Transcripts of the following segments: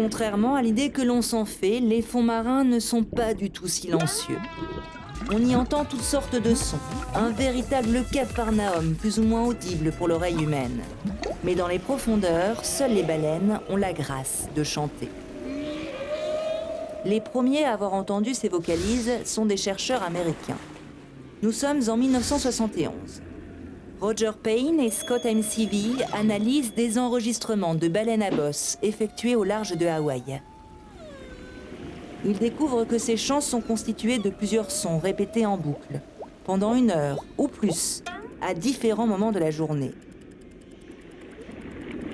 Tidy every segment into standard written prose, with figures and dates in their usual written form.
Contrairement à l'idée que l'on s'en fait, les fonds marins ne sont pas du tout silencieux. On y entend toutes sortes de sons, un véritable capharnaüm plus ou moins audible pour l'oreille humaine. Mais dans les profondeurs, seules les baleines ont la grâce de chanter. Les premiers à avoir entendu ces vocalises sont des chercheurs américains. Nous sommes en 1971. Roger Payne et Scott McVie analysent des enregistrements de baleines à bosse effectués au large de Hawaï. Ils découvrent que ces chants sont constitués de plusieurs sons répétés en boucle, pendant 1 heure ou plus, à différents moments de la journée.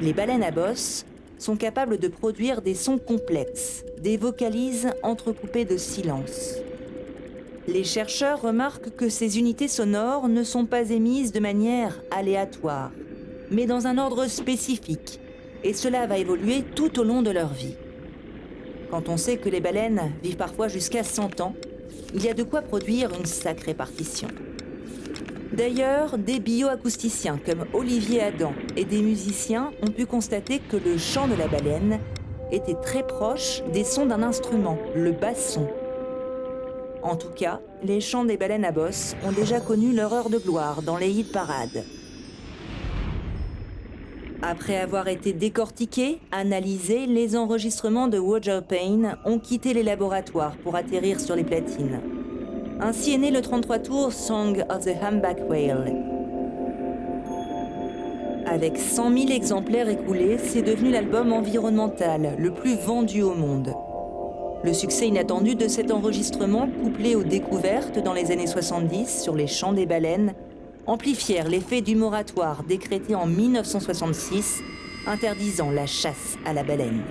Les baleines à bosse sont capables de produire des sons complexes, des vocalises entrecoupées de silence. Les chercheurs remarquent que ces unités sonores ne sont pas émises de manière aléatoire, mais dans un ordre spécifique, et cela va évoluer tout au long de leur vie. Quand on sait que les baleines vivent parfois jusqu'à 100 ans, il y a de quoi produire une sacrée partition. D'ailleurs, des bioacousticiens comme Olivier Adam et des musiciens ont pu constater que le chant de la baleine était très proche des sons d'un instrument, le basson. En tout cas, les chants des baleines à bosse ont déjà connu leur heure de gloire dans les hit-parades. Après avoir été décortiqués, analysés, les enregistrements de Roger Payne ont quitté les laboratoires pour atterrir sur les platines. Ainsi est né le 33 tours Song of the Humpback Whale. Avec 100 000 exemplaires écoulés, c'est devenu l'album environnemental le plus vendu au monde. Le succès inattendu de cet enregistrement, couplé aux découvertes dans les années 70 sur les chants des baleines, amplifièrent l'effet du moratoire décrété en 1966, interdisant la chasse à la baleine.